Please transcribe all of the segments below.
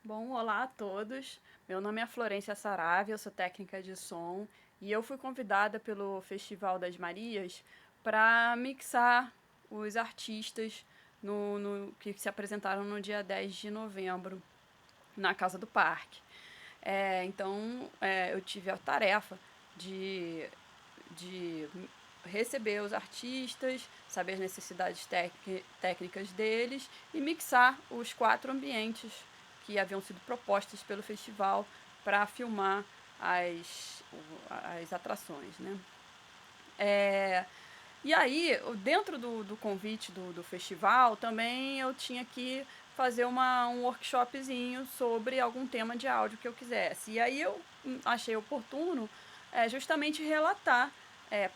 Bom, olá a todos. Meu nome é Florência Saravia, eu sou técnica de som e eu fui convidada pelo Festival das Marias para mixar os artistas que se apresentaram no dia 10 de novembro na Casa do Parque. Eu tive a tarefa de, de receber os artistas, saber as necessidades técnicas deles e mixar os 4 ambientes que haviam sido propostos pelo festival para filmar as atrações, né? É, e aí, dentro do convite do festival, também eu tinha que fazer um workshopzinho sobre algum tema de áudio que eu quisesse. E aí eu achei oportuno justamente relatar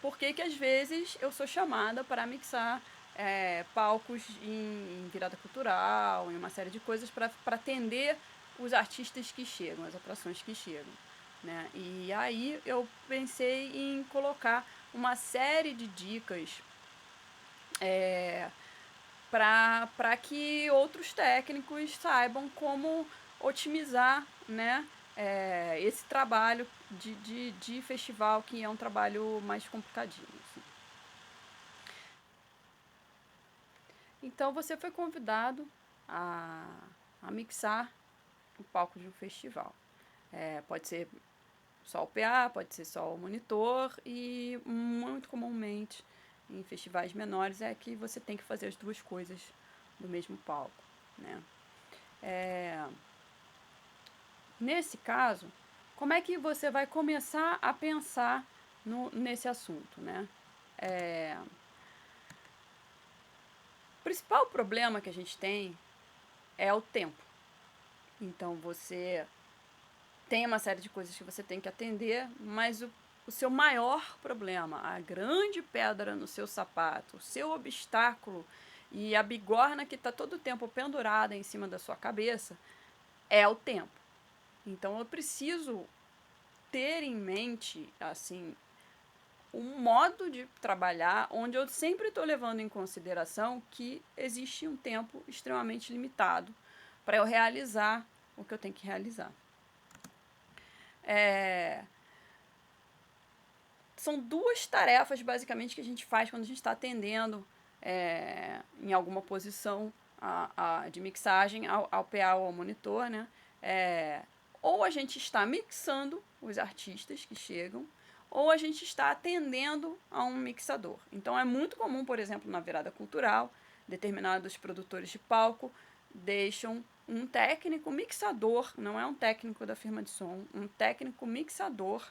por que às vezes eu sou chamada para mixar palcos em virada cultural, em uma série de coisas para atender os artistas que chegam, as atrações que chegam. Né? E aí eu pensei em colocar uma série de dicas para que outros técnicos saibam como otimizar, né, esse trabalho de festival, que é um trabalho mais complicadinho. Assim. Então você foi convidado a, a mixar o palco de um festival. Pode ser só o PA, pode ser só o monitor e muito comumente em festivais menores é que você tem que fazer as duas coisas do mesmo palco, né? É, Nesse caso, como é que você vai começar a pensar nesse assunto, né? O principal problema que a gente tem é o tempo. Então você tem uma série de coisas que você tem que atender, mas o seu maior problema, a grande pedra no seu sapato, o seu obstáculo e a bigorna que está todo o tempo pendurada em cima da sua cabeça é o tempo. Então eu preciso ter em mente, assim, um modo de trabalhar onde eu sempre estou levando em consideração que existe um tempo extremamente limitado para eu realizar o que eu tenho que realizar. É, São duas tarefas, basicamente, que a gente faz quando a gente está atendendo em alguma posição de mixagem ao PA ou ao monitor, né? Ou a gente está mixando os artistas que chegam, ou a gente está atendendo a um mixador. Então é muito comum, por exemplo, na virada cultural, determinados produtores de palco deixam um técnico mixador, não é um técnico da firma de som, um técnico mixador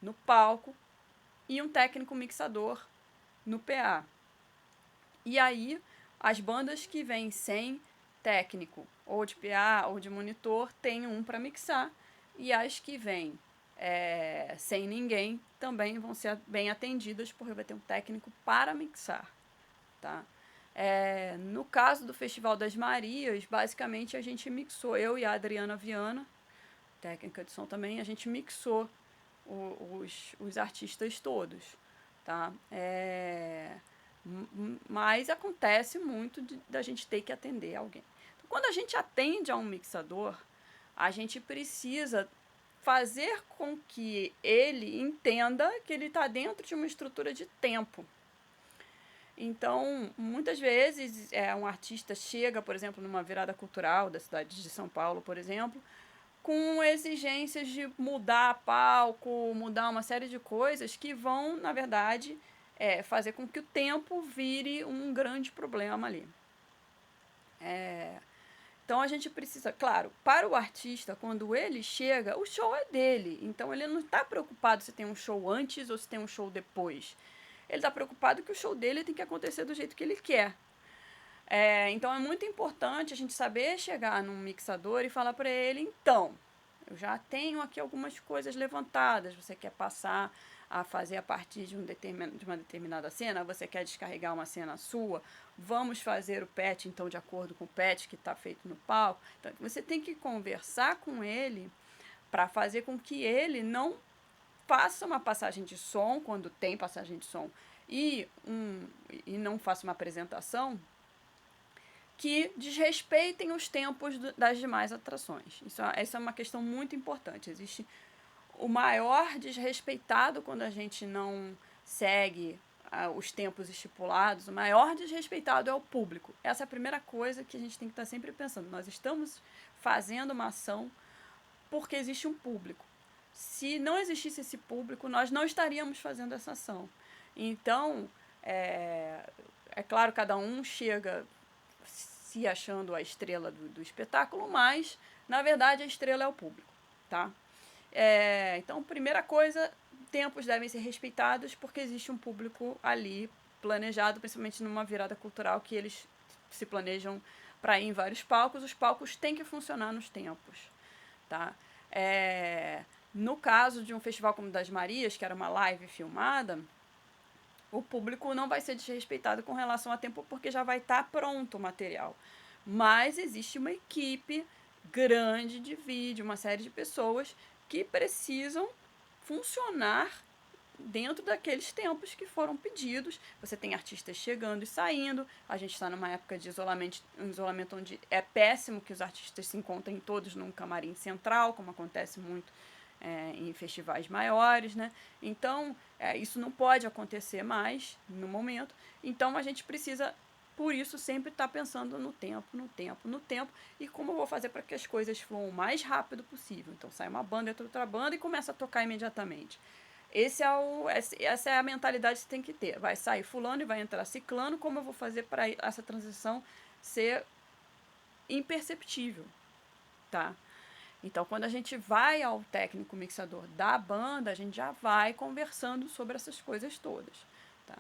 no palco e um técnico mixador no PA. E aí, as bandas que vêm sem técnico, ou de PA ou de monitor, tem um para mixar, e as que vêm sem ninguém também vão ser bem atendidas, porque vai ter um técnico para mixar. Tá? No caso do Festival das Marias, basicamente a gente mixou, eu e a Adriana Viana, técnica de som também, a gente mixou os artistas todos, tá? Mas acontece muito da gente ter que atender alguém. Então, quando a gente atende a um mixador, a gente precisa fazer com que ele entenda que ele está dentro de uma estrutura de tempo. Então, muitas vezes, um artista chega, por exemplo, numa virada cultural da cidade de São Paulo, por exemplo, com exigências de mudar palco, mudar uma série de coisas que vão, na verdade, fazer com que o tempo vire um grande problema ali. Então a gente precisa, claro, para o artista, quando ele chega, o show é dele. Então ele não está preocupado se tem um show antes ou se tem um show depois. Ele está preocupado que o show dele tem que acontecer do jeito que ele quer. Então é muito importante a gente saber chegar num mixador e falar para ele, então, eu já tenho aqui algumas coisas levantadas, você quer passar a fazer a partir de uma determinada cena, você quer descarregar uma cena sua, vamos fazer o patch, então, de acordo com o patch que está feito no palco. Então, você tem que conversar com ele para fazer com que ele não faça uma passagem de som, quando tem passagem de som, e não faça uma apresentação que desrespeitem os tempos das demais atrações. Essa é uma questão muito importante. Existe o maior desrespeitado quando a gente não segue os tempos estipulados, o maior desrespeitado é o público. Essa é a primeira coisa que a gente tem que estar sempre pensando. Nós estamos fazendo uma ação porque existe um público. Se não existisse esse público, nós não estaríamos fazendo essa ação. Então, é claro, cada um chega se achando a estrela do espetáculo, mas, na verdade, a estrela é o público, tá? Então, primeira coisa, tempos devem ser respeitados porque existe um público ali planejado, principalmente numa virada cultural que eles se planejam para ir em vários palcos. Os palcos têm que funcionar nos tempos, tá? No caso de um festival como o das Marias, que era uma live filmada, o público não vai ser desrespeitado com relação a tempo porque já vai estar pronto o material. Mas existe uma equipe grande de vídeo, uma série de pessoas que precisam funcionar dentro daqueles tempos que foram pedidos. Você tem artistas chegando e saindo. A gente está numa época de isolamento onde é péssimo que os artistas se encontrem todos num camarim central, como acontece muito em festivais maiores, né? Então, isso não pode acontecer mais no momento. Então, a gente precisa, por isso, sempre estar pensando no tempo, e como eu vou fazer para que as coisas fluam o mais rápido possível. Então, sai uma banda, entra outra banda e começa a tocar imediatamente. Essa é a mentalidade que você tem que ter. Vai sair fulano e vai entrar ciclano. Como eu vou fazer para essa transição ser imperceptível, tá? Então, quando a gente vai ao técnico mixador da banda, a gente já vai conversando sobre essas coisas todas, tá?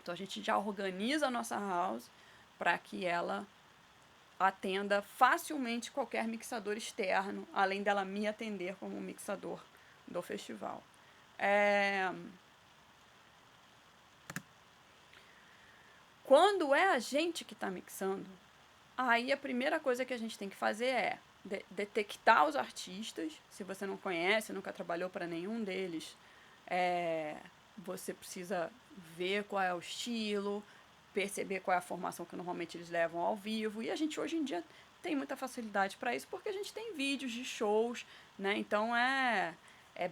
Então, a gente já organiza a nossa house para que ela atenda facilmente qualquer mixador externo, além dela me atender como mixador do festival. Quando é a gente que está mixando, aí a primeira coisa que a gente tem que fazer é detectar os artistas. Se você não conhece, nunca trabalhou para nenhum deles, você precisa ver qual é o estilo, perceber qual é a formação que normalmente eles levam ao vivo. E a gente hoje em dia tem muita facilidade para isso porque a gente tem vídeos de shows, né? Então é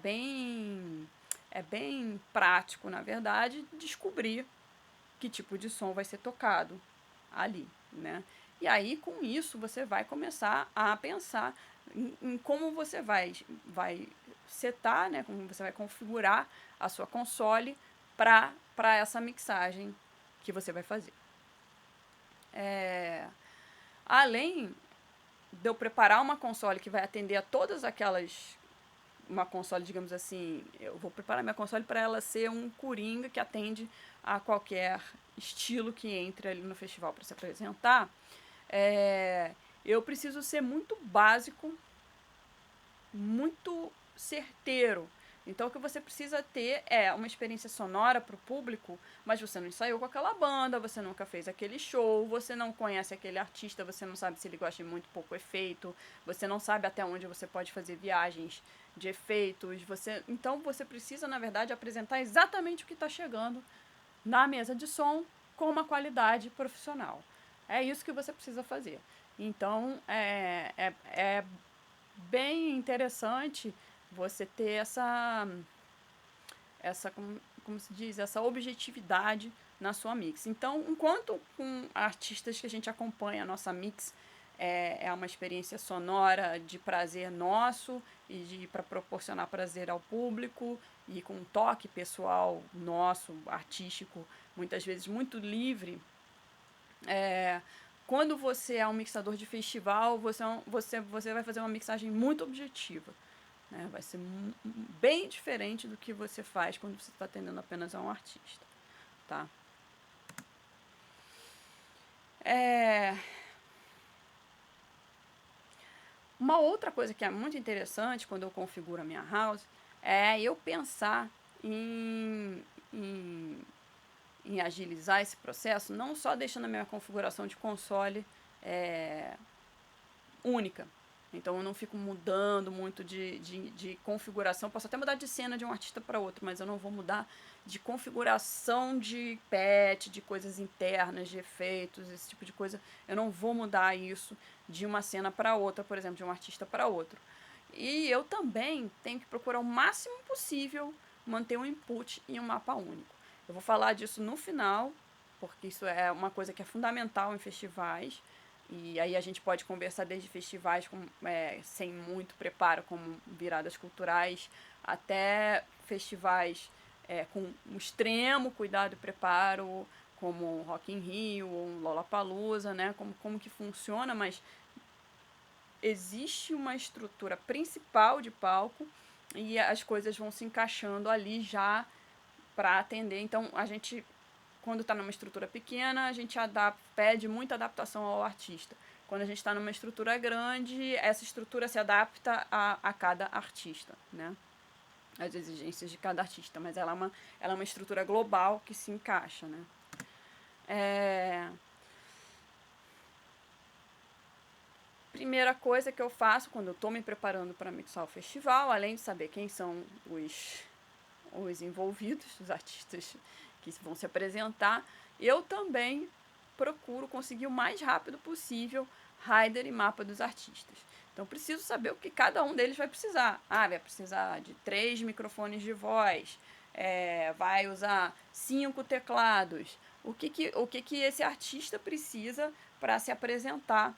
bem prático, na verdade, descobrir que tipo de som vai ser tocado ali, né? E aí, com isso, você vai começar a pensar em como você vai setar, né? Como você vai configurar a sua console para essa mixagem que você vai fazer. Além de eu preparar uma console que vai atender a todas aquelas... Uma console, digamos assim, eu vou preparar minha console para ela ser um coringa que atende a qualquer estilo que entre ali no festival para se apresentar. Eu preciso ser muito básico, muito certeiro. Então, o que você precisa ter é uma experiência sonora para o público, mas você não ensaiou com aquela banda, você nunca fez aquele show, você não conhece aquele artista, você não sabe se ele gosta de muito pouco efeito, você não sabe até onde você pode fazer viagens de efeitos. Então, você precisa, na verdade, apresentar exatamente o que está chegando na mesa de som com uma qualidade profissional. É isso que você precisa fazer. Então, é bem interessante você ter essa como se diz, essa objetividade na sua mix. Então, enquanto com artistas que a gente acompanha a nossa mix é uma experiência sonora de prazer nosso e para proporcionar prazer ao público e com um toque pessoal nosso, artístico, muitas vezes muito livre. Quando você é um mixador de festival, você vai fazer uma mixagem muito objetiva, né? Vai ser bem diferente do que você faz quando você está atendendo apenas a um artista, tá? Uma outra coisa que é muito interessante quando eu configuro a minha house é eu pensar em agilizar esse processo, não só deixando a minha configuração de console única, Então eu não fico mudando muito de configuração. Posso até mudar de cena de um artista para outro, mas eu não vou mudar de configuração de patch, de coisas internas, de efeitos, esse tipo de coisa. Eu não vou mudar isso de uma cena para outra, por exemplo, de um artista para outro. E eu também tenho que procurar o máximo possível manter um input em um mapa único. Eu vou falar disso no final, porque isso é uma coisa que é fundamental em festivais. E aí a gente pode conversar desde festivais sem muito preparo, como viradas culturais, até festivais com um extremo cuidado e preparo, como Rock in Rio ou Lollapalooza, né? Como que funciona, mas existe uma estrutura principal de palco e as coisas vão se encaixando ali já para atender. Então, a gente, quando está numa estrutura pequena, a gente pede muita adaptação ao artista. Quando a gente está numa estrutura grande, essa estrutura se adapta a cada artista, né? As exigências de cada artista, mas ela é uma estrutura global que se encaixa, né? Primeira coisa que eu faço quando eu estou me preparando para mixar o festival, além de saber quem são os envolvidos, os artistas que vão se apresentar, eu também procuro conseguir o mais rápido possível rider e mapa dos artistas. Então preciso saber o que cada um deles vai precisar. Vai precisar de 3 microfones de voz, vai usar 5 teclados. O que esse artista precisa para se apresentar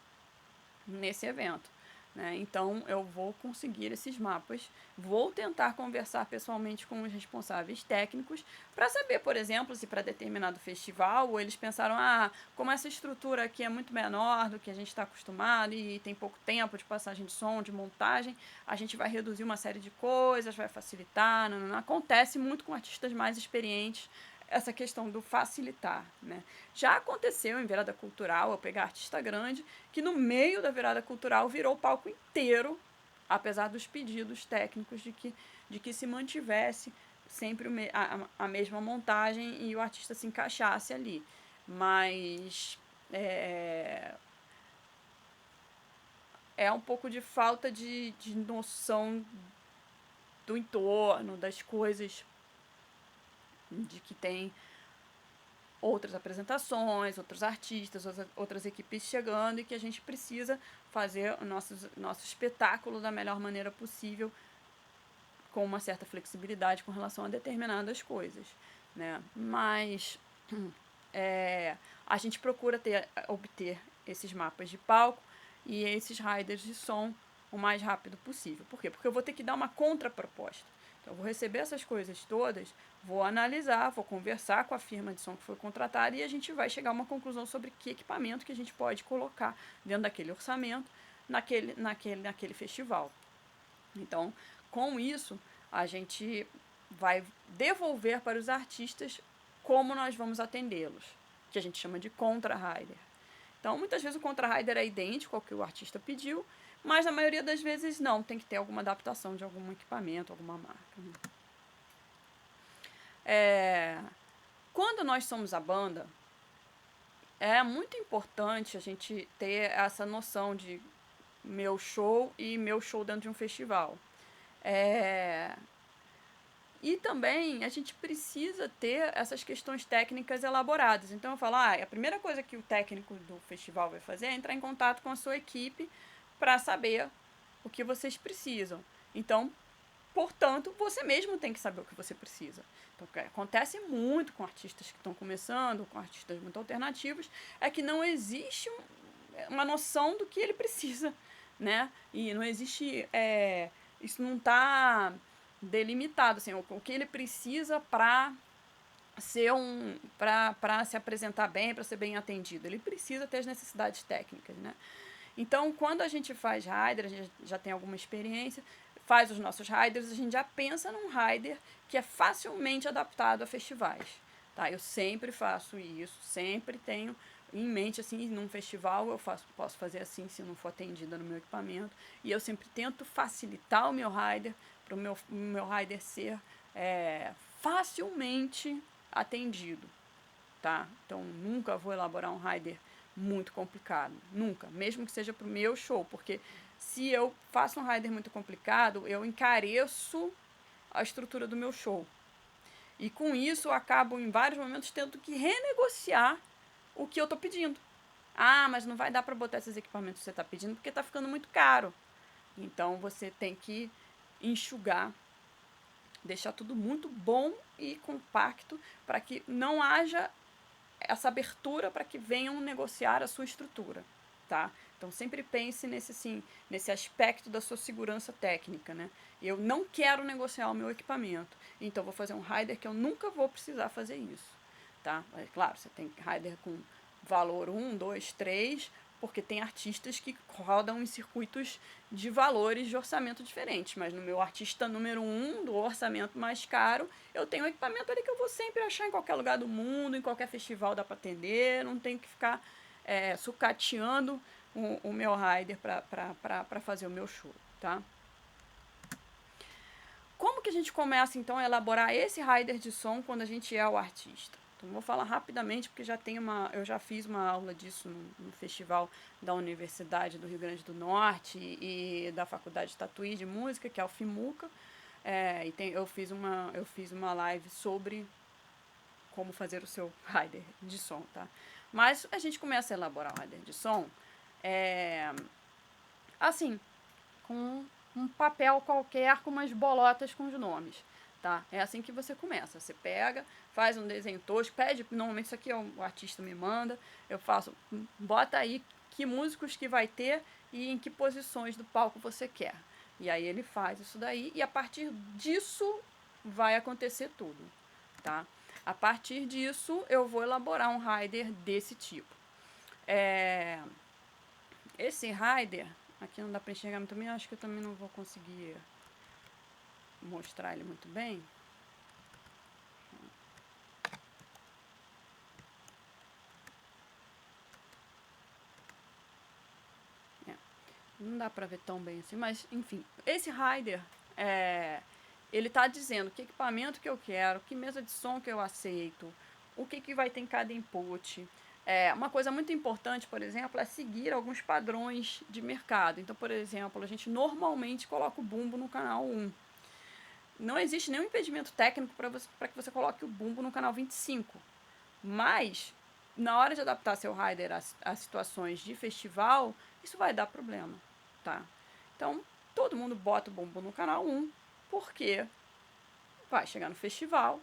nesse evento. Né? Então, eu vou conseguir esses mapas, vou tentar conversar pessoalmente com os responsáveis técnicos para saber, por exemplo, se para determinado festival eles pensaram, como essa estrutura aqui é muito menor do que a gente está acostumado e tem pouco tempo de passagem de som, de montagem, a gente vai reduzir uma série de coisas, vai facilitar. Não. Acontece muito com artistas mais experientes essa questão do facilitar, né? Já aconteceu em virada cultural, eu pegar artista grande, que no meio da virada cultural virou o palco inteiro, apesar dos pedidos técnicos de que se mantivesse sempre a mesma montagem e o artista se encaixasse ali. Mas é um pouco de falta de noção do entorno, das coisas, de que tem outras apresentações, outros artistas, outras equipes chegando e que a gente precisa fazer o nosso espetáculo da melhor maneira possível, com uma certa flexibilidade com relação a determinadas coisas, né? Mas a gente procura obter esses mapas de palco e esses riders de som o mais rápido possível. Por quê? Porque eu vou ter que dar uma contraproposta. Então, eu vou receber essas coisas todas, vou analisar, vou conversar com a firma de som que foi contratada e a gente vai chegar a uma conclusão sobre que equipamento que a gente pode colocar dentro daquele orçamento naquele festival. Então, com isso, a gente vai devolver para os artistas como nós vamos atendê-los, que a gente chama de contra-rider. Então, muitas vezes o contra-rider é idêntico ao que o artista pediu, mas na maioria das vezes não, tem que ter alguma adaptação de algum equipamento, alguma marca. Quando nós somos a banda, é muito importante a gente ter essa noção de meu show e meu show dentro de um festival. E também a gente precisa ter essas questões técnicas elaboradas. Então eu falo, a primeira coisa que o técnico do festival vai fazer é entrar em contato com a sua equipe para saber o que vocês precisam. Então, portanto, você mesmo tem que saber o que você precisa. Então, o que acontece muito com artistas que estão começando, com artistas muito alternativos, é que não existe uma noção do que ele precisa, né? E não existe... isso não está delimitado, assim, o que ele precisa para para se apresentar bem, para ser bem atendido. Ele precisa ter as necessidades técnicas, né? Então, quando a gente faz rider, a gente já tem alguma experiência, faz os nossos riders, a gente já pensa num rider que é facilmente adaptado a festivais, tá? Eu sempre faço isso, sempre tenho em mente, assim, num festival posso fazer assim se não for atendida no meu equipamento, e eu sempre tento facilitar o meu rider, para o meu rider ser facilmente atendido, tá? Então, nunca vou elaborar um rider muito complicado, nunca, mesmo que seja para o meu show, porque se eu faço um rider muito complicado, eu encareço a estrutura do meu show. E com isso eu acabo em vários momentos tendo que renegociar o que eu tô pedindo. Ah, mas não vai dar para botar esses equipamentos que você está pedindo porque está ficando muito caro. Então você tem que enxugar, deixar tudo muito bom e compacto para que não haja essa abertura para que venham negociar a sua estrutura, tá? Então sempre pense nesse assim, nesse aspecto da sua segurança técnica, né? Eu não quero negociar o meu equipamento, então vou fazer um rider que eu nunca vou precisar fazer isso, tá? Mas, claro, você tem rider com valor 1, 2, 3, porque tem artistas que rodam em circuitos de valores de orçamento diferentes, mas no meu artista número 1, do orçamento mais caro, eu tenho um equipamento ali que eu vou sempre achar em qualquer lugar do mundo, em qualquer festival dá para atender, não tenho que ficar sucateando o meu rider para fazer o meu show, tá? Como que a gente começa então a elaborar esse rider de som quando a gente é o artista? Então vou falar rapidamente porque eu já fiz uma aula disso no festival da Universidade do Rio Grande do Norte e da Faculdade de Tatuí de Música, que é o FIMUCA. Eu fiz uma live sobre como fazer o seu rider de som, tá? Mas a gente começa a elaborar o rider de som assim, com um papel qualquer com umas bolotas com os nomes, tá? É assim que você começa. Você pega, faz um desenho tosco, pede, normalmente isso aqui o artista me manda, eu faço, bota aí que músicos que vai ter e em que posições do palco você quer. E aí ele faz isso daí e a partir disso vai acontecer tudo, tá? A partir disso eu vou elaborar um rider desse tipo. Esse rider, aqui não dá para enxergar muito bem, acho que eu também não vou conseguir mostrar ele muito bem. Não dá para ver tão bem assim, mas enfim, esse rider ele está dizendo que equipamento que eu quero, que mesa de som que eu aceito, o que vai ter em cada input. Uma coisa muito importante, por exemplo, é seguir alguns padrões de mercado. Então, por exemplo, a gente normalmente coloca o bumbo no canal 1. Não existe nenhum impedimento técnico para que você coloque o bumbo no canal 25. Mas, na hora de adaptar seu rider a situações de festival, isso vai dar problema, tá? Então, todo mundo bota o bumbo no canal 1, porque vai chegar no festival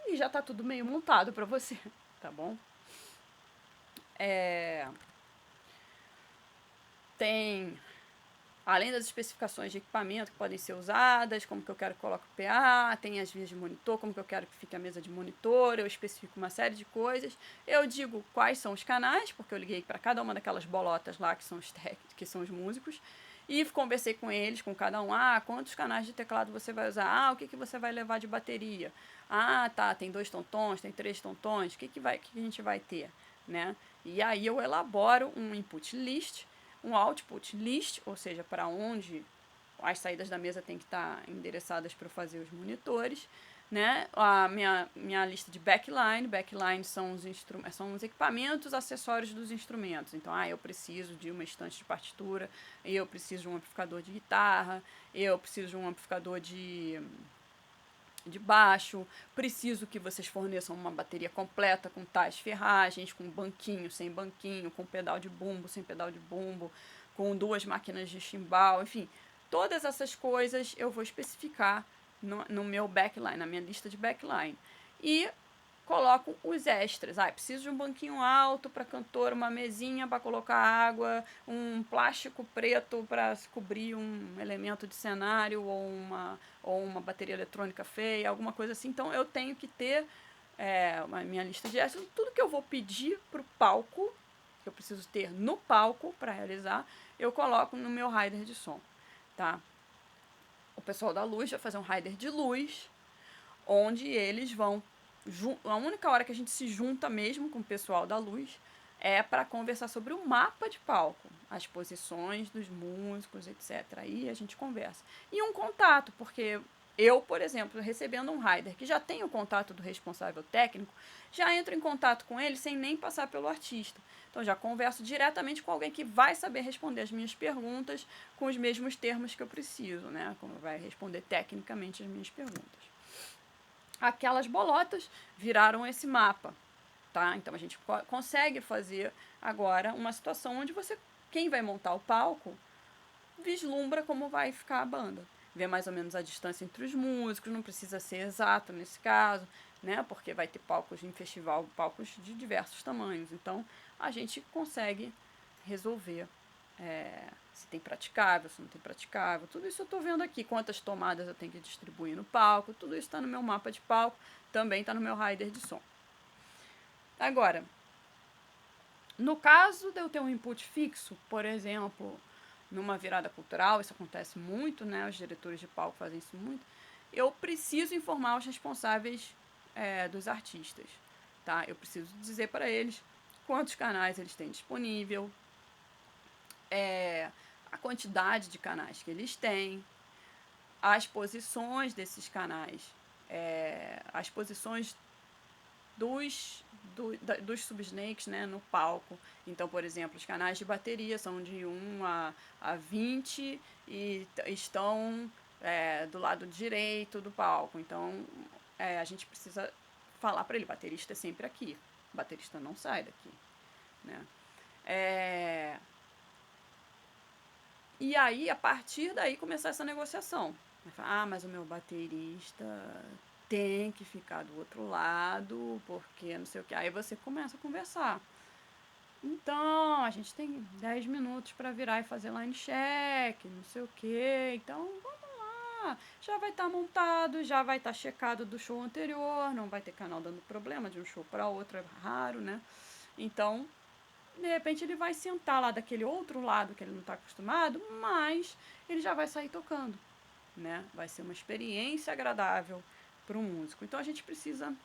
e já tá tudo meio montado para você, tá bom? Tem, além das especificações de equipamento que podem ser usadas, como que eu quero que coloque o PA, tem as vias de monitor, como que eu quero que fique a mesa de monitor, eu especifico uma série de coisas. Eu digo quais são os canais, porque eu liguei para cada uma daquelas bolotas lá que são que são os músicos, e conversei com eles, com cada um, quantos canais de teclado você vai usar, o que você vai levar de bateria, tá, tem 2 tontons, tem 3 tontons, o que a gente vai ter, né? E aí eu elaboro um input list, um output list, ou seja, para onde as saídas da mesa têm que estar endereçadas para fazer os monitores, né? A minha lista de backline são os equipamentos acessórios dos instrumentos. Então, eu preciso de uma estante de partitura, eu preciso de um amplificador de guitarra, eu preciso de um amplificador de baixo, preciso que vocês forneçam uma bateria completa com tais ferragens, com banquinho, sem banquinho, com pedal de bumbo, sem pedal de bumbo, com 2 máquinas de chimbal, enfim, todas essas coisas eu vou especificar no meu backline, na minha lista de backline. E coloco os extras. Preciso de um banquinho alto para cantor, uma mesinha para colocar água, um plástico preto para cobrir um elemento de cenário ou uma bateria eletrônica feia, alguma coisa assim. Então eu tenho que ter a minha lista de extras, tudo que eu vou pedir para o palco, que eu preciso ter no palco para realizar, eu coloco no meu rider de som, tá? O pessoal da luz vai fazer um rider de luz, onde eles vão a única hora que a gente se junta mesmo com o pessoal da luz é para conversar sobre o mapa de palco, as posições dos músicos, etc. Aí a gente conversa. E um contato, porque Eu, por exemplo, recebendo um rider que já tem o contato do responsável técnico, já entro em contato com ele sem nem passar pelo artista. Então já converso diretamente com alguém que vai saber responder as minhas perguntas com os mesmos termos que eu preciso, né? Como vai responder tecnicamente as minhas perguntas. Aquelas bolotas viraram esse mapa, tá? Então a gente consegue fazer agora uma situação onde quem vai montar o palco, vislumbra como vai ficar a banda. Vê mais ou menos a distância entre os músicos, não precisa ser exato nesse caso, né? Porque vai ter palcos em festival, palcos de diversos tamanhos. Então a gente consegue resolver se tem praticável, se não tem praticável. Tudo isso eu estou vendo aqui. Quantas tomadas eu tenho que distribuir no palco. Tudo isso está no meu mapa de palco. Também está no meu rider de som. Agora, no caso de eu ter um input fixo, por exemplo, numa virada cultural, isso acontece muito, né? Os diretores de palco fazem isso muito. Eu preciso informar os responsáveis dos artistas, tá? Eu preciso dizer para eles quantos canais eles têm disponível, a quantidade de canais que eles têm, as posições desses canais, as posições dos subsnakes, né, no palco. Então, por exemplo, os canais de bateria são de 1 a 20 e estão do lado direito do palco. Então, a gente precisa falar para ele, baterista é sempre aqui, baterista não sai daqui, né? E aí, a partir daí, começar essa negociação. Mas o meu baterista tem que ficar do outro lado, porque não sei o que. Aí você começa a conversar. Então, a gente tem 10 minutos para virar e fazer line check, não sei o que. Então, vamos lá. Já vai estar montado, já vai estar checado do show anterior, não vai ter canal dando problema de um show para outro, é raro, né? Então, de repente ele vai sentar lá daquele outro lado que ele não está acostumado, mas ele já vai sair tocando, né? Vai ser uma experiência agradável para o músico. Então a gente precisa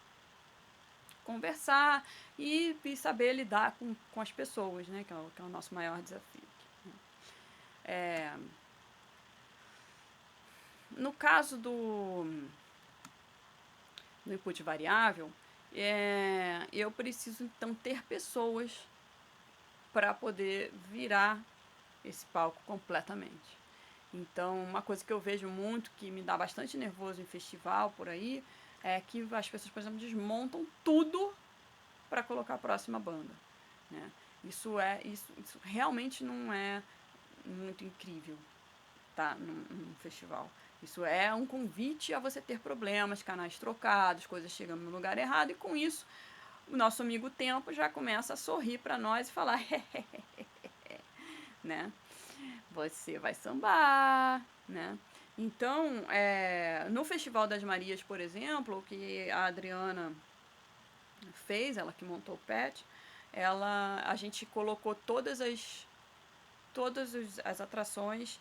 conversar e saber lidar com as pessoas, né? Que é o nosso maior desafio. No caso do input variável, eu preciso então ter pessoas para poder virar esse palco completamente. Então, uma coisa que eu vejo muito, que me dá bastante nervoso em festival por aí, é que as pessoas, por exemplo, desmontam tudo para colocar a próxima banda, né? Isso realmente não é muito incrível, tá? Num festival. Isso é um convite a você ter problemas, canais trocados, coisas chegando no lugar errado, e com isso o nosso amigo Tempo já começa a sorrir para nós e falar, né? Você vai sambar, né? Então, no Festival das Marias, por exemplo, o que a Adriana fez, ela que montou o PET, a gente colocou todas as atrações,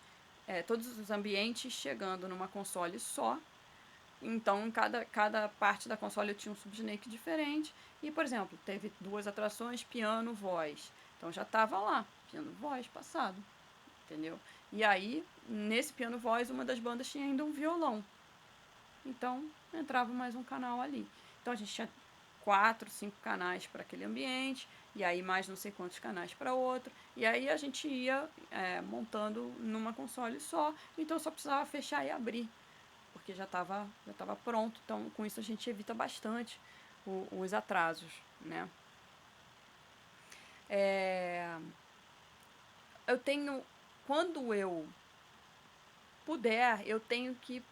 todos os ambientes chegando numa console só. Então, em cada parte da console eu tinha um subsnake diferente. E, por exemplo, teve 2 atrações, piano, voz. Então já estava lá, piano, voz, passado. Entendeu? E aí, nesse piano voz, uma das bandas tinha ainda um violão. Então, entrava mais um canal ali. Então, a gente tinha 4, 5 canais para aquele ambiente, e aí mais não sei quantos canais para outro. E aí a gente ia montando numa console só, então só precisava fechar e abrir, porque já tava pronto. Então, com isso a gente evita bastante os atrasos, né? Eu tenho, quando eu puder, eu tenho que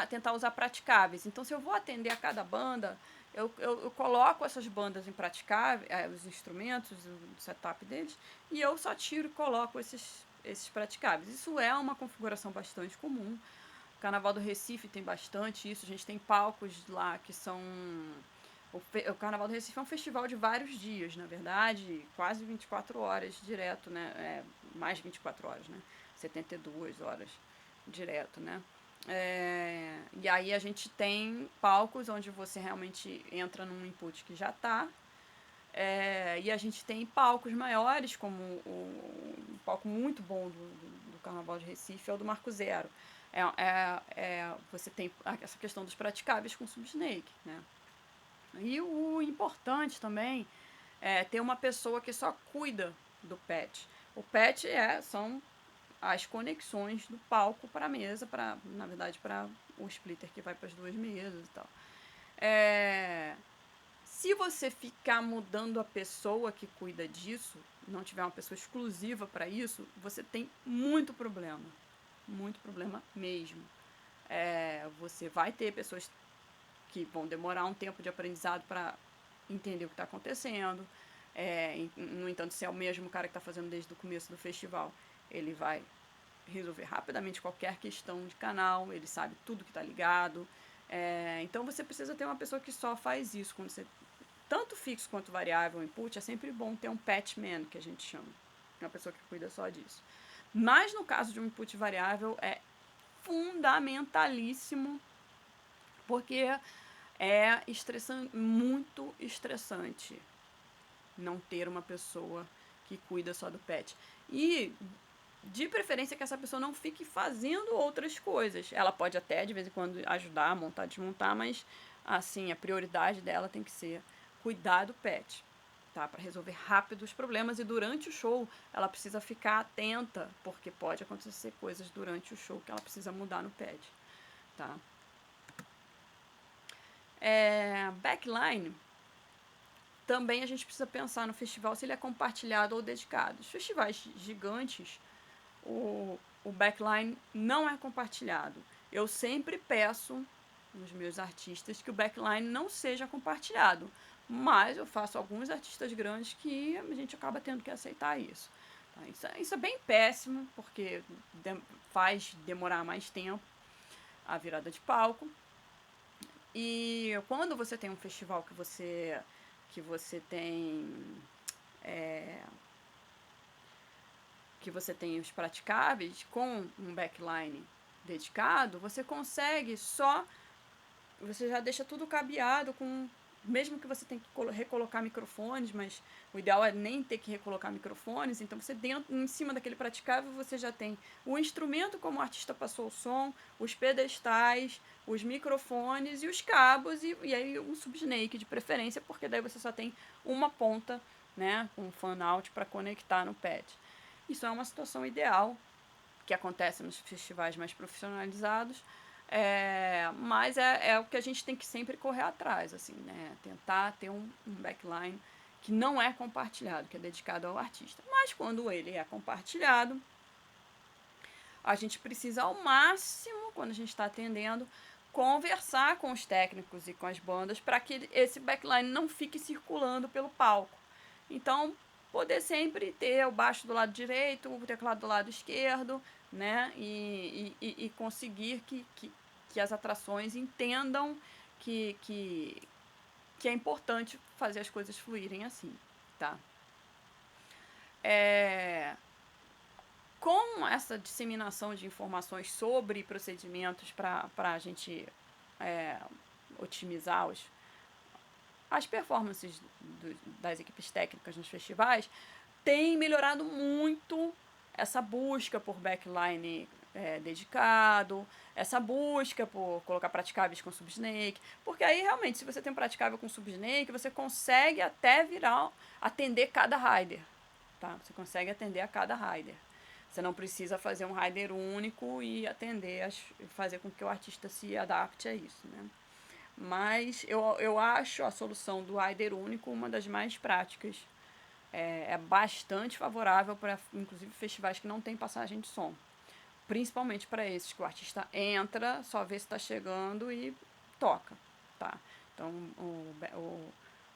tentar usar praticáveis. Então, se eu vou atender a cada banda, eu coloco essas bandas em praticáveis, os instrumentos, o setup deles, e eu só tiro e coloco esses praticáveis. Isso é uma configuração bastante comum. O Carnaval do Recife tem bastante isso. A gente tem palcos lá que são... O Carnaval do Recife é um festival de vários dias, na verdade, quase 24 horas direto, né? Mais de 24 horas, né? 72 horas direto, né? E aí a gente tem palcos onde você realmente entra num input que já está, e a gente tem palcos maiores, como um palco muito bom do Carnaval de Recife é o do Marco Zero. Você tem essa questão dos praticáveis com Subsnake, né? E o importante também é ter uma pessoa que só cuida do pet. O pet são as conexões do palco para a mesa, na verdade, para o splitter que vai para as duas mesas e tal. Se você ficar mudando a pessoa que cuida disso, não tiver uma pessoa exclusiva para isso, você tem muito problema mesmo. Você vai ter pessoas que vão demorar um tempo de aprendizado para entender o que está acontecendo. No entanto, se é o mesmo cara que está fazendo desde o começo do festival, ele vai resolver rapidamente qualquer questão de canal, ele sabe tudo que está ligado. Então você precisa ter uma pessoa que só faz isso. Quando você, tanto fixo quanto variável input, é sempre bom ter um patchman, que a gente chama, uma pessoa que cuida só disso. Mas no caso de um input variável é fundamentalíssimo, porque é muito estressante não ter uma pessoa que cuida só do pet. E de preferência que essa pessoa não fique fazendo outras coisas. Ela pode até de vez em quando ajudar a montar, desmontar, mas assim, a prioridade dela tem que ser cuidar do pet, tá? Para resolver rápido os problemas, e durante o show ela precisa ficar atenta, porque pode acontecer coisas durante o show que ela precisa mudar no pet, tá? Backline, também a gente precisa pensar no festival se ele é compartilhado ou dedicado. Os festivais gigantes, o backline não é compartilhado. Eu sempre peço nos meus artistas que o backline não seja compartilhado, mas eu faço alguns artistas grandes que a gente acaba tendo que aceitar isso. Tá? Isso é bem péssimo, porque faz demorar mais tempo a virada de palco. E quando você tem um festival que você tem que você tem os praticáveis com um backline dedicado, você consegue você já deixa tudo cabeado mesmo que você tenha que recolocar microfones, mas o ideal é nem ter que recolocar microfones. Então você em cima daquele praticável você já tem o instrumento como o artista passou o som, os pedestais, os microfones e os cabos, e aí um subsnake de preferência, porque daí você só tem uma ponta, né, um fan-out para conectar no pad. Isso é uma situação ideal que acontece nos festivais mais profissionalizados. Mas é o que a gente tem que sempre correr atrás, assim, né? Tentar ter um backline que não é compartilhado, que é dedicado ao artista. Mas quando ele é compartilhado, a gente precisa ao máximo, quando a gente está atendendo, conversar com os técnicos e com as bandas para que esse backline não fique circulando pelo palco. Então, poder sempre ter o baixo do lado direito, o teclado do lado esquerdo, né? E conseguir que as atrações entendam que é importante fazer as coisas fluírem assim, tá? Com essa disseminação de informações sobre procedimentos para a gente otimizar as performances das equipes técnicas nos festivais, tem melhorado muito essa busca por backline dedicado, essa busca por colocar praticáveis com subsnake, porque aí realmente, se você tem um praticável com subsnake, você consegue até atender cada rider, tá? Você consegue atender a cada rider. Você não precisa fazer um rider único e fazer com que o artista se adapte a isso, né? Mas eu acho a solução do rider único uma das mais práticas. É bastante favorável para, inclusive, festivais que não tem passagem de som. Principalmente para esses que o artista entra, só vê se está chegando e toca, tá? Então,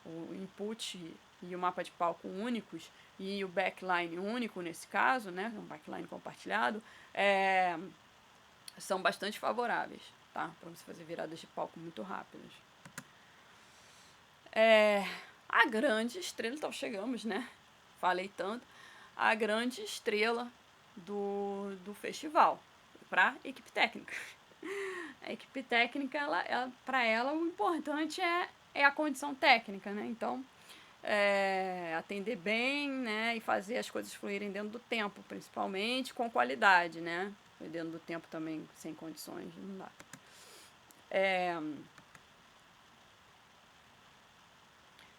o input e o mapa de palco únicos e o backline único nesse caso, né, um backline compartilhado, são bastante favoráveis, tá? Para você fazer viradas de palco muito rápidas. A grande estrela, então chegamos, né? Falei tanto. A grande estrela do festival para a equipe técnica. A equipe técnica, para ela o importante é a condição técnica, né? Então, atender bem, né, e fazer as coisas fluírem dentro do tempo, principalmente com qualidade, né? Dentro do tempo também, sem condições, não dá.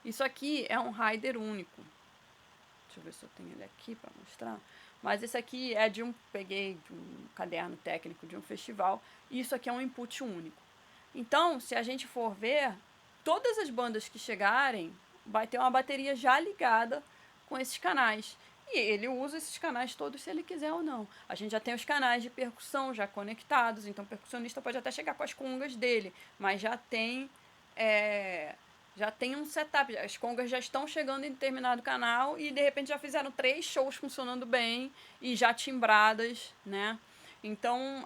Isso aqui é um rider único. Deixa eu ver se eu tenho ele aqui para mostrar. Mas esse aqui é peguei de um caderno técnico de um festival, e isso aqui é um input único. Então, se a gente for ver, todas as bandas que chegarem, vai ter uma bateria já ligada com esses canais. E ele usa esses canais todos se ele quiser ou não. A gente já tem os canais de percussão já conectados, então o percussionista pode até chegar com as congas dele, mas já tem um setup. As congas já estão chegando em determinado canal e de repente já fizeram 3 shows funcionando bem e já timbradas, né? Então,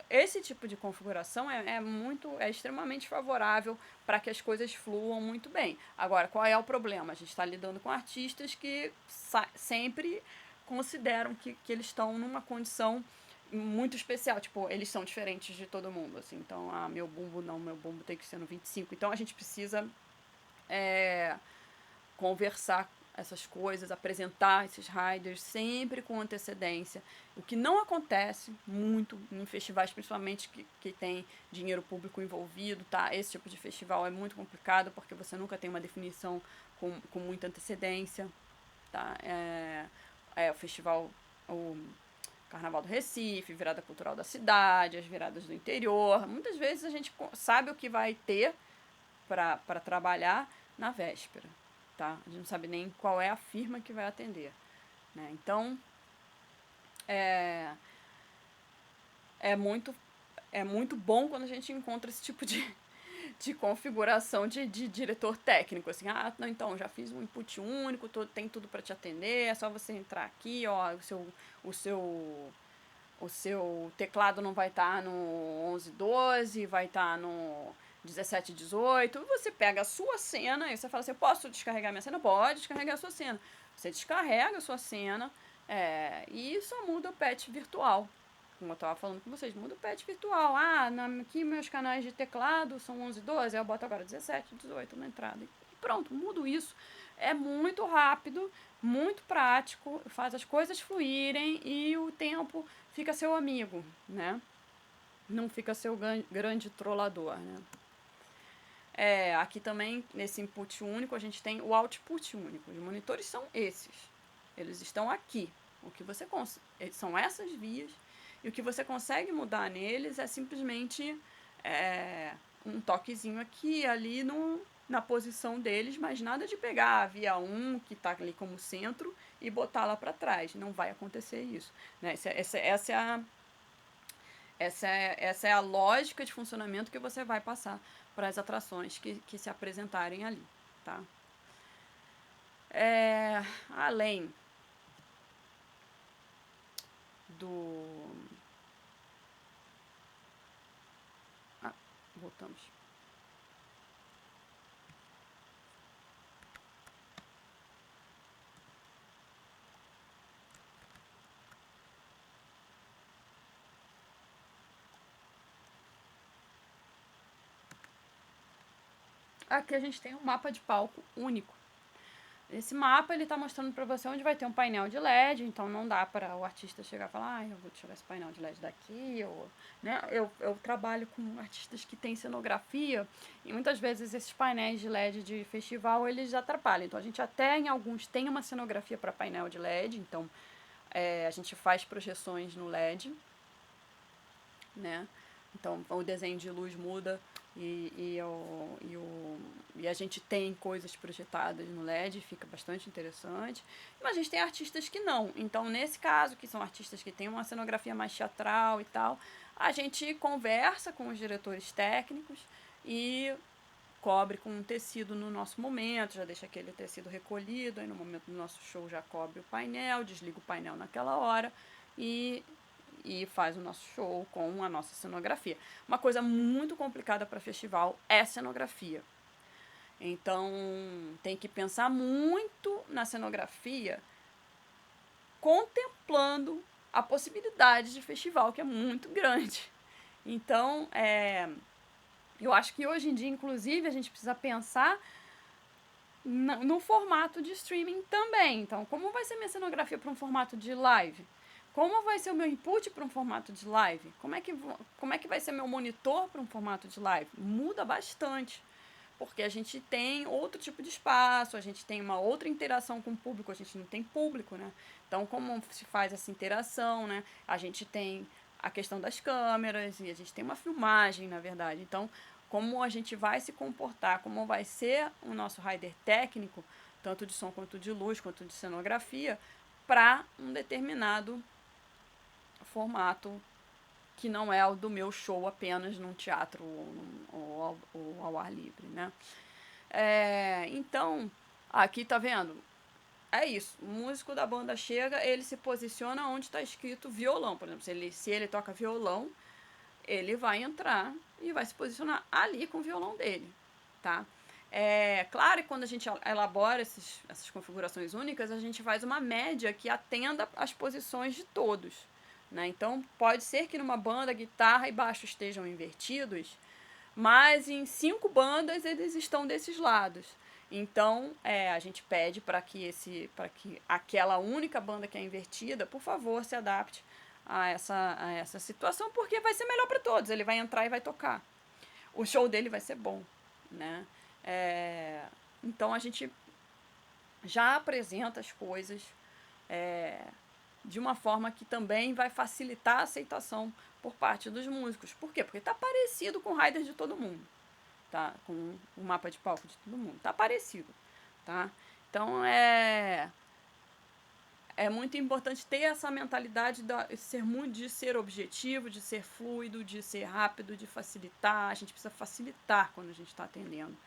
esse tipo de configuração é extremamente favorável para que as coisas fluam muito bem. Agora, qual é o problema? A gente está lidando com artistas que sempre consideram que eles estão numa condição muito especial, tipo, eles são diferentes de todo mundo, assim, então, meu bumbo tem que ser no 25, então a gente precisa conversar essas coisas, apresentar esses riders sempre com antecedência, o que não acontece muito em festivais, principalmente que tem dinheiro público envolvido, tá? Esse tipo de festival é muito complicado porque você nunca tem uma definição com muita antecedência, tá? O festival, o Carnaval do Recife, virada cultural da cidade, as viradas do interior, muitas vezes a gente sabe o que vai ter para trabalhar na véspera, tá? A gente não sabe nem qual é a firma que vai atender, né? Então, é muito, é muito bom quando a gente encontra esse tipo de configuração de diretor técnico, assim, não, então, já fiz um input único, tem tudo para te atender, é só você entrar aqui, ó, o seu teclado não vai estar no 1112, vai estar no 1718. Você pega a sua cena e você fala assim: eu posso descarregar minha cena? Pode descarregar a sua cena. Você descarrega a sua cena e só muda o patch virtual. Como eu estava falando com vocês, muda o patch virtual. Aqui meus canais de teclado são 1112, eu boto agora 1718 na entrada. E pronto, mudo isso. É muito rápido, muito prático, faz as coisas fluírem e o tempo fica seu amigo, né? Não fica seu grande trollador, né? Aqui também, nesse input único, a gente tem o output único. Os monitores são esses. Eles estão aqui. O que você são essas vias, e o que você consegue mudar neles é simplesmente um toquezinho aqui e ali na posição deles, mas nada de pegar a via 1, que está ali como centro, e botar lá para trás. Não vai acontecer isso, né? Essa é a lógica de funcionamento que você vai passar para as atrações que se apresentarem ali, tá? Além do... voltamos. Aqui a gente tem um mapa de palco único. Esse mapa ele está mostrando para você onde vai ter um painel de LED, então não dá para o artista chegar e falar, eu vou tirar esse painel de LED daqui, né? Eu trabalho com artistas que têm cenografia e muitas vezes esses painéis de LED de festival eles atrapalham. Então a gente até em alguns tem uma cenografia para painel de LED, então a gente faz projeções no LED, né? Então o desenho de luz muda e a gente tem coisas projetadas no LED, fica bastante interessante. Mas a gente tem artistas que não. Então, nesse caso, que são artistas que têm uma cenografia mais teatral e tal, a gente conversa com os diretores técnicos e cobre com um tecido no nosso momento, já deixa aquele tecido recolhido, aí no momento do nosso show já cobre o painel, desliga o painel naquela hora e faz o nosso show com a nossa cenografia. Uma coisa muito complicada para festival é cenografia. Então, tem que pensar muito na cenografia, contemplando a possibilidade de festival, que é muito grande. Então, eu acho que hoje em dia, inclusive, a gente precisa pensar no formato de streaming também. Então, como vai ser minha cenografia para um formato de live? Como vai ser o meu input para um formato de live? Como é que vai ser meu monitor para um formato de live? Muda bastante, porque a gente tem outro tipo de espaço, a gente tem uma outra interação com o público, a gente não tem público, né? Então, como se faz essa interação, né? A gente tem a questão das câmeras e a gente tem uma filmagem, na verdade. Então, como a gente vai se comportar, como vai ser o nosso rider técnico, tanto de som quanto de luz, quanto de cenografia, para um determinado formato que não é o do meu show apenas num teatro ou ao ar livre, né? Então, aqui tá vendo? É isso. O músico da banda chega, ele se posiciona onde está escrito violão. Por exemplo, se ele toca violão, ele vai entrar e vai se posicionar ali com o violão dele, tá? Claro que quando a gente elabora essas configurações únicas, a gente faz uma média que atenda às posições de todos, né? Então, pode ser que numa banda guitarra e baixo estejam invertidos, mas em 5 bandas eles estão desses lados. Então, a gente pede para que aquela única banda que é invertida, por favor, se adapte a essa situação, porque vai ser melhor para todos. Ele vai entrar e vai tocar. O show dele vai ser bom, né? Então a gente já apresenta as coisas de uma forma que também vai facilitar a aceitação por parte dos músicos. Por quê? Porque tá parecido com o rider de todo mundo, tá? Com o mapa de palco de todo mundo. Tá parecido, tá? Então é muito importante ter essa mentalidade de ser objetivo, de ser fluido, de ser rápido, de facilitar. A gente precisa facilitar quando a gente está atendendo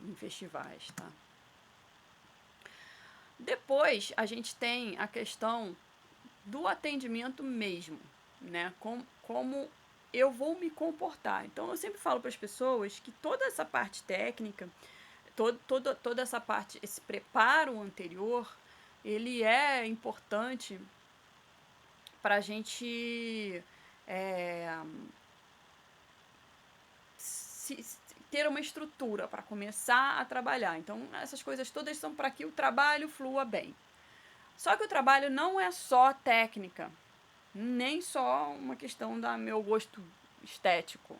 em festivais, tá? Depois a gente tem a questão do atendimento mesmo, né? Como eu vou me comportar. Então eu sempre falo para as pessoas que toda essa parte técnica, toda essa parte, esse preparo anterior, ele é importante para a gente ter uma estrutura para começar a trabalhar. Então, essas coisas todas são para que o trabalho flua bem. Só que o trabalho não é só técnica, nem só uma questão do meu gosto estético,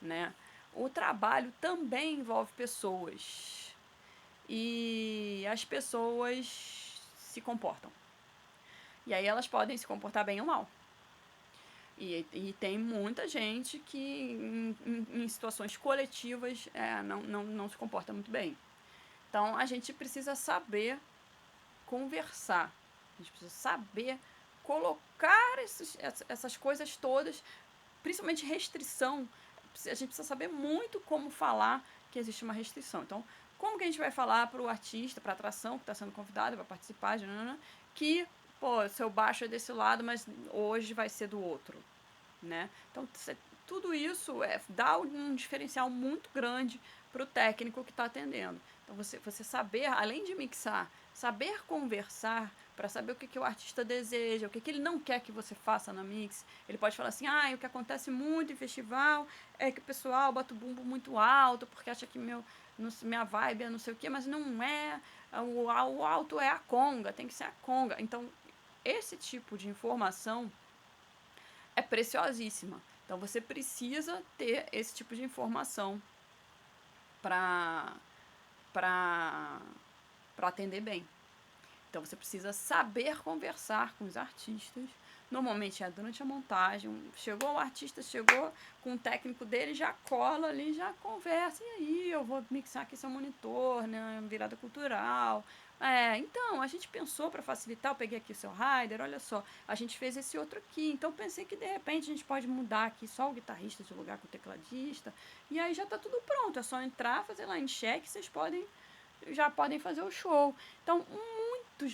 né? O trabalho também envolve pessoas. E as pessoas se comportam. E aí elas podem se comportar bem ou mal. E tem muita gente que em situações coletivas não se comporta muito bem. Então a gente precisa saber conversar. A gente precisa saber colocar essas coisas todas, principalmente restrição. A gente precisa saber muito como falar que existe uma restrição. Então, como que a gente vai falar para o artista, para a atração que está sendo convidada para participar, que, pô, seu baixo é desse lado, mas hoje vai ser do outro, né? Então, tudo isso dá um diferencial muito grande para o técnico que está atendendo. Então, você saber, além de mixar, saber conversar para saber o que o artista deseja, o que ele não quer que você faça na mix. Ele pode falar assim, o que acontece muito em festival é que o pessoal bota o bumbo muito alto porque acha que minha vibe é não sei o quê, mas não é. O alto é a conga, tem que ser a conga. Então, esse tipo de informação é preciosíssima. Então você precisa ter esse tipo de informação para atender bem. Então você precisa saber conversar com os artistas. Normalmente é durante a montagem. Chegou o artista, chegou com o técnico dele, já cola ali, já conversa. E aí, eu vou mixar aqui seu monitor, né? Virada cultural. Então, a gente pensou para facilitar, eu peguei aqui o seu rider, olha só, a gente fez esse outro aqui, então pensei que de repente a gente pode mudar aqui só o guitarrista de lugar com o tecladista, e aí já tá tudo pronto, é só entrar, fazer lá em check, vocês já podem fazer o show. Então,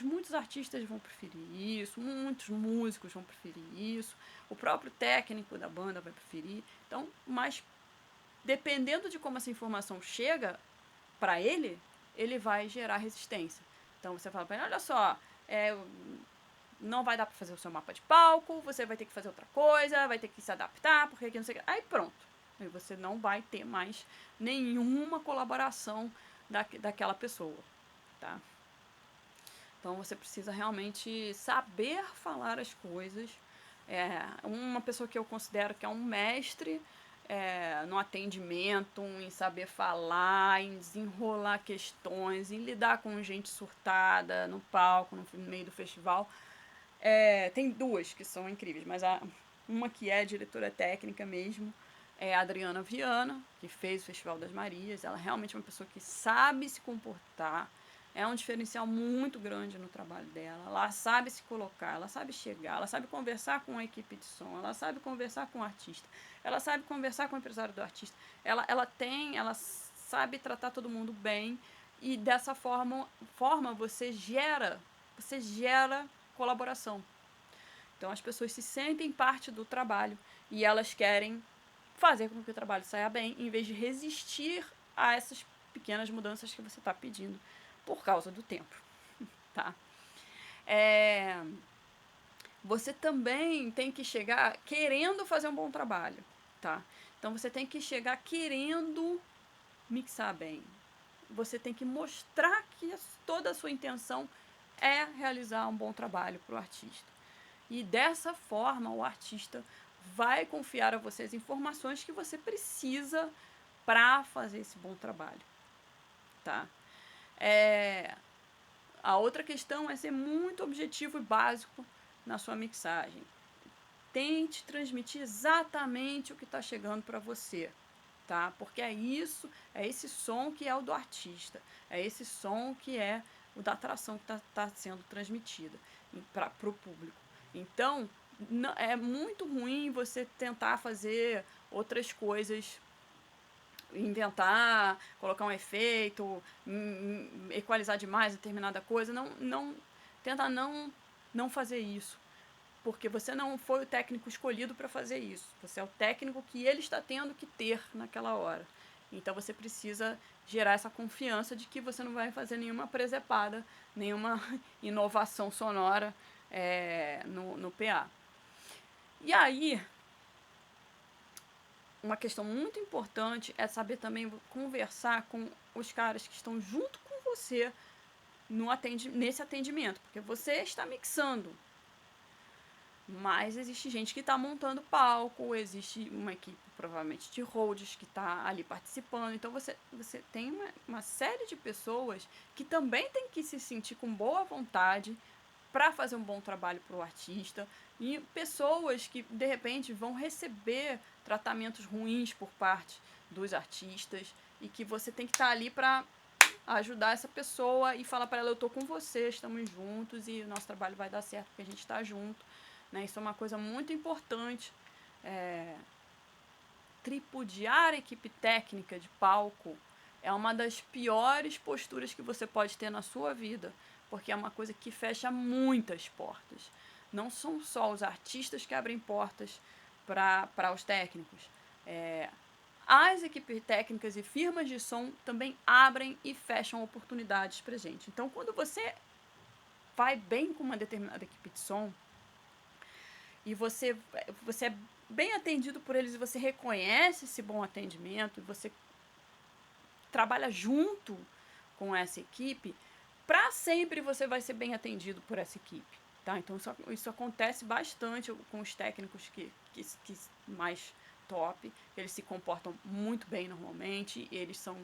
muitos artistas vão preferir isso, muitos músicos vão preferir isso, o próprio técnico da banda vai preferir. Então, mas dependendo de como essa informação chega para ele vai gerar resistência. Então você fala para ele, olha só, não vai dar para fazer o seu mapa de palco, você vai ter que fazer outra coisa, vai ter que se adaptar, porque não sei o que. Aí pronto. Aí você não vai ter mais nenhuma colaboração daquela pessoa, tá? Então você precisa realmente saber falar as coisas. Uma pessoa que eu considero que é um mestre no atendimento, em saber falar, em desenrolar questões, em lidar com gente surtada no palco, no meio do festival. Tem duas que são incríveis, mas uma que é diretora técnica mesmo é a Adriana Viana, que fez o Festival das Marias. Ela realmente é uma pessoa que sabe se comportar, é um diferencial muito grande no trabalho dela. Ela sabe se colocar, ela sabe chegar, ela sabe conversar com a equipe de som, ela sabe conversar com o artista, ela sabe conversar com o empresário do artista. Ela sabe tratar todo mundo bem, e dessa forma você gera colaboração. Então as pessoas se sentem parte do trabalho e elas querem fazer com que o trabalho saia bem, em vez de resistir a essas pequenas mudanças que você está pedindo por causa do tempo, tá? Você também tem que chegar querendo fazer um bom trabalho, tá? Então você tem que chegar querendo mixar bem. Você tem que mostrar que toda a sua intenção é realizar um bom trabalho para o artista. E dessa forma o artista vai confiar a você as informações que você precisa para fazer esse bom trabalho, tá? A outra questão é ser muito objetivo e básico na sua mixagem. Tente transmitir exatamente o que está chegando para você, tá? Porque é esse som que é o do artista, é esse som que é o da atração que está sendo transmitida para o público. Então, é muito ruim você tentar fazer outras coisas, inventar, colocar um efeito, equalizar demais determinada coisa. Tenta não fazer isso, porque você não foi o técnico escolhido para fazer isso. Você é o técnico que ele está tendo que ter naquela hora. Então você precisa gerar essa confiança de que você não vai fazer nenhuma presepada, nenhuma inovação sonora no PA. E aí, uma questão muito importante é saber também conversar com os caras que estão junto com você nesse atendimento, porque você está mixando, mas existe gente que está montando palco, existe uma equipe provavelmente de holds que está ali participando. Então você tem uma série de pessoas que também tem que se sentir com boa vontade para fazer um bom trabalho para o artista, e pessoas que de repente vão receber tratamentos ruins por parte dos artistas, e que você tem que estar ali para ajudar essa pessoa e falar para ela: eu tô com você, estamos juntos e o nosso trabalho vai dar certo porque a gente está junto, né? Isso é uma coisa muito importante. Tripudiar a equipe técnica de palco é uma das piores posturas que você pode ter na sua vida, porque é uma coisa que fecha muitas portas. Não são só os artistas que abrem portas para os técnicos. As equipes técnicas e firmas de som também abrem e fecham oportunidades para gente. Então, quando você vai bem com uma determinada equipe de som e você é bem atendido por eles, e você reconhece esse bom atendimento, e você trabalha junto com essa equipe, para sempre você vai ser bem atendido por essa equipe, tá? Então isso acontece bastante com os técnicos que mais top. Eles se comportam muito bem normalmente, eles são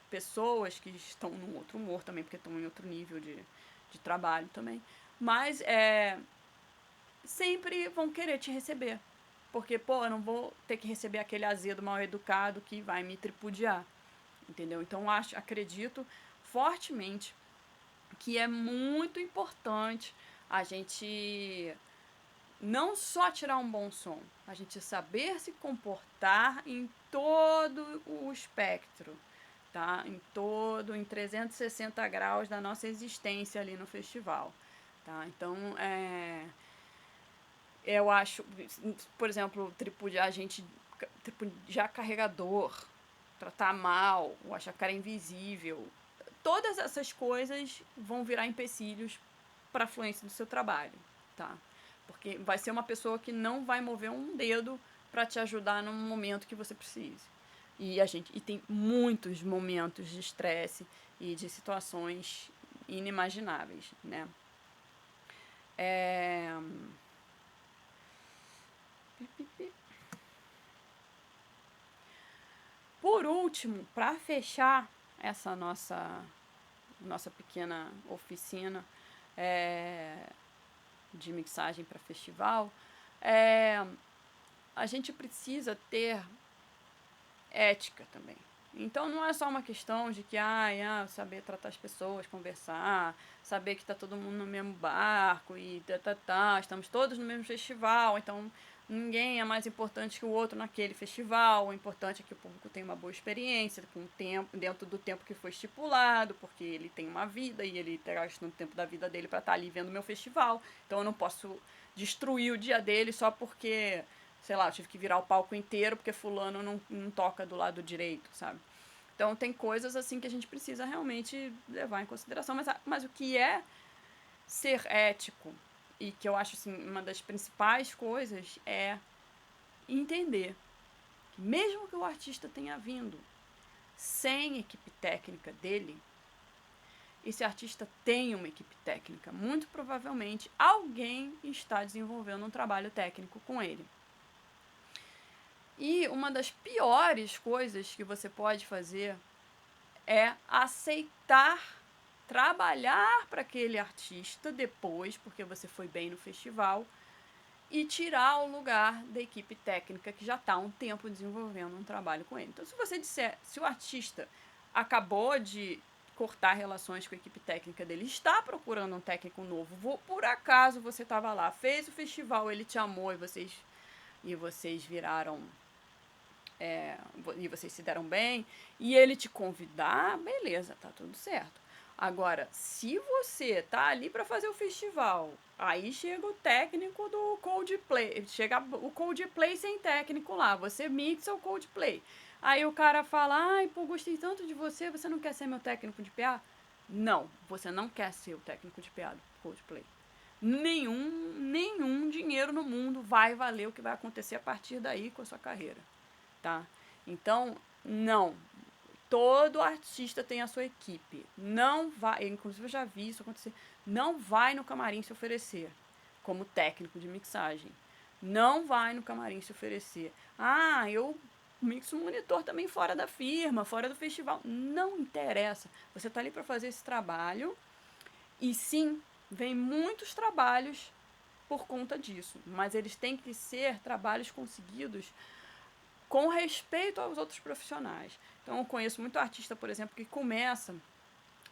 pessoas que estão num outro humor também, porque estão em outro nível de trabalho também, mas sempre vão querer te receber, porque, eu não vou ter que receber aquele azedo mal educado que vai me tripudiar, entendeu? Então acredito fortemente que é muito importante a gente não só tirar um bom som, a gente saber se comportar em todo o espectro, tá? Em 360 graus da nossa existência ali no festival, tá? Então, eu acho, por exemplo, tripudiar carregador, tratar mal, ou achar cara invisível, todas essas coisas vão virar empecilhos para a fluência do seu trabalho, tá? Porque vai ser uma pessoa que não vai mover um dedo para te ajudar num momento que você precise. E tem muitos momentos de estresse e de situações inimagináveis, né? Por último, para fechar essa nossa pequena oficina de mixagem para festival, a gente precisa ter ética também. Então não é só uma questão de que saber tratar as pessoas, conversar, saber que está todo mundo no mesmo barco e estamos todos no mesmo festival, então ninguém é mais importante que o outro naquele festival. O importante é que o público tenha uma boa experiência, com o tempo, dentro do tempo que foi estipulado, porque ele tem uma vida e ele gasta um tempo da vida dele para estar ali vendo o meu festival. Então eu não posso destruir o dia dele só porque, sei lá, eu tive que virar o palco inteiro porque fulano não toca do lado direito, sabe? Então tem coisas assim que a gente precisa realmente levar em consideração. Mas o que é ser ético, e que eu acho assim, uma das principais coisas, é entender que mesmo que o artista tenha vindo sem equipe técnica dele, esse artista tem uma equipe técnica. Muito provavelmente alguém está desenvolvendo um trabalho técnico com ele. E uma das piores coisas que você pode fazer é aceitar trabalhar para aquele artista depois, porque você foi bem no festival, e tirar o lugar da equipe técnica que já está há um tempo desenvolvendo um trabalho com ele. Então, se você disser, se o artista acabou de cortar relações com a equipe técnica dele, está procurando um técnico novo, por acaso você estava lá, fez o festival, ele te amou e vocês viraram e vocês se deram bem, e ele te convidar, beleza, tá tudo certo. Agora, se você tá ali para fazer o festival, aí chega o técnico do Coldplay, chega o Coldplay sem técnico lá, você mixa o Coldplay. Aí o cara fala, gostei tanto de você, você não quer ser meu técnico de PA? Não, você não quer ser o técnico de PA do Coldplay. Nenhum dinheiro no mundo vai valer o que vai acontecer a partir daí com a sua carreira. Tá? Então, não. Todo artista tem a sua equipe. Não vai, inclusive eu já vi isso acontecer. Não vai no camarim se oferecer como técnico de mixagem. Não vai no camarim se oferecer. Eu mixo um monitor também fora da firma, fora do festival. Não interessa. Você tá ali para fazer esse trabalho. E sim, vem muitos trabalhos por conta disso, mas eles têm que ser trabalhos conseguidos com respeito aos outros profissionais. Então eu conheço muito artista, por exemplo, que começa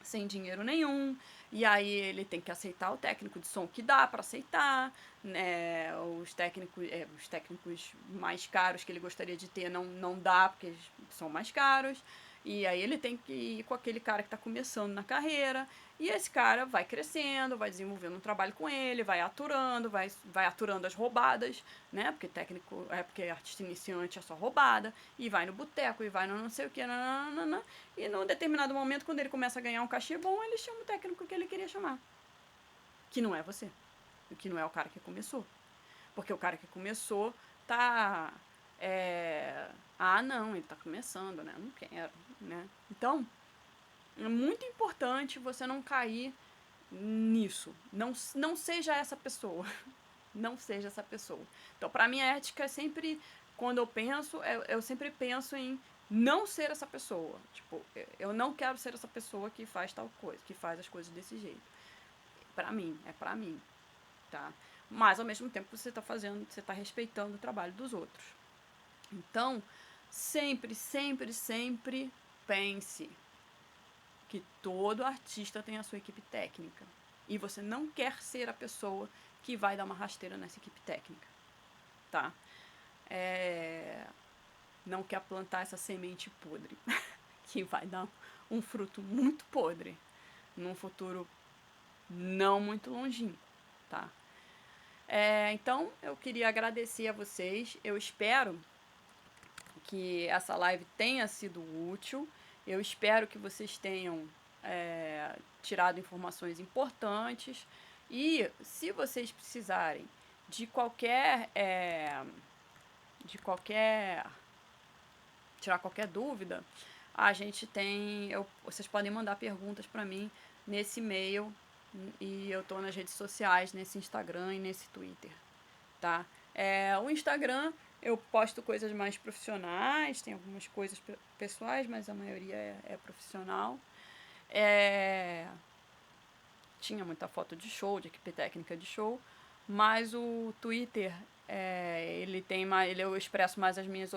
sem dinheiro nenhum, e aí ele tem que aceitar o técnico de som que dá para aceitar, né? Os técnicos mais caros que ele gostaria de ter não dá, porque eles são mais caros. E aí ele tem que ir com aquele cara que está começando na carreira, e esse cara vai crescendo, vai desenvolvendo um trabalho com ele, vai aturando as roubadas, né? Porque artista iniciante é só roubada, e vai no boteco, e vai no não sei o que, e num determinado momento, quando ele começa a ganhar um cachê bom, ele chama o técnico que ele queria chamar. Que não é você. Que não é o cara que começou. Porque o cara que começou tá... não, ele tá começando, né? Não quero, né? Então, é muito importante você não cair nisso. Não seja essa pessoa. Não seja essa pessoa. Então, pra mim, a ética é sempre... Quando eu penso, eu sempre penso em não ser essa pessoa. Tipo, eu não quero ser essa pessoa que faz tal coisa, que faz as coisas desse jeito. Pra mim, tá? Mas, ao mesmo tempo, você tá respeitando o trabalho dos outros. Então, sempre pense que todo artista tem a sua equipe técnica. E você não quer ser a pessoa que vai dar uma rasteira nessa equipe técnica, tá? Não quer plantar essa semente podre, que vai dar um fruto muito podre num futuro não muito longínquo, tá? Então, eu queria agradecer a vocês. Eu espero que essa live tenha sido útil. Eu espero que vocês tenham tirado informações importantes. E se vocês precisarem de qualquer tirar qualquer dúvida, a gente tem, vocês podem mandar perguntas para mim nesse e-mail, e eu tô nas redes sociais, nesse Instagram e nesse Twitter, tá? O Instagram eu posto coisas mais profissionais, tem algumas coisas pessoais, mas a maioria é profissional. Tinha muita foto de show, de equipe técnica de show, mas o Twitter, ele tem mais, eu expresso mais as minhas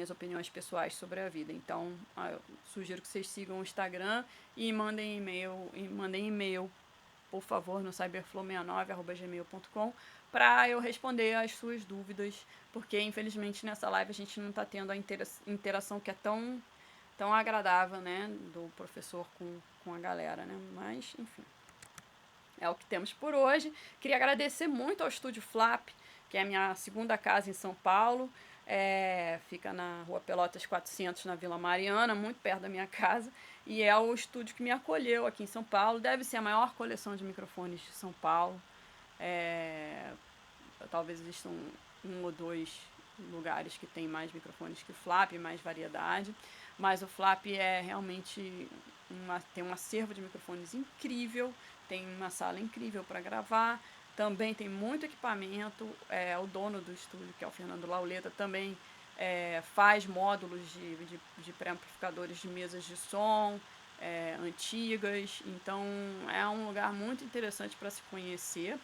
opiniões pessoais sobre a vida. Então, eu sugiro que vocês sigam o Instagram e mandem e-mail, por favor, no cyberflow69@gmail.com para eu responder as suas dúvidas, porque infelizmente nessa live a gente não está tendo a interação que é tão agradável, né, do professor com a galera, né? Mas, enfim, é o que temos por hoje. Queria agradecer muito ao Estúdio Flap, que é a minha segunda casa em São Paulo. Fica na Rua Pelotas 400, na Vila Mariana, muito perto da minha casa. E é o estúdio que me acolheu aqui em São Paulo. Deve ser a maior coleção de microfones de São Paulo. Talvez existam um ou dois lugares que tem mais microfones que o Flap, mais variedade. Mas o Flap é realmente tem um acervo de microfones incrível, tem uma sala incrível para gravar, também tem muito equipamento. O dono do estúdio, que é o Fernando Lauleta, também faz módulos de pré-amplificadores de mesas de som antigas. Então é um lugar muito interessante para se conhecer.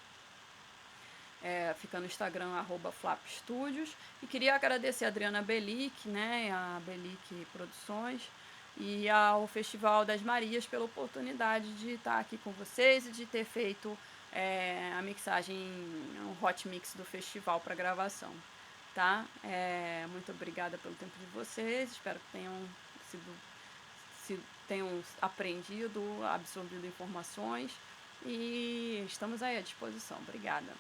Fica no Instagram, @flapstudios. E queria agradecer a Adriana Belic, né, a Belic Produções, e ao Festival das Marias pela oportunidade de estar aqui com vocês e de ter feito a mixagem, um hot mix do festival para gravação. Tá? Muito obrigada pelo tempo de vocês, espero que tenham aprendido, absorvido informações, e estamos aí à disposição. Obrigada.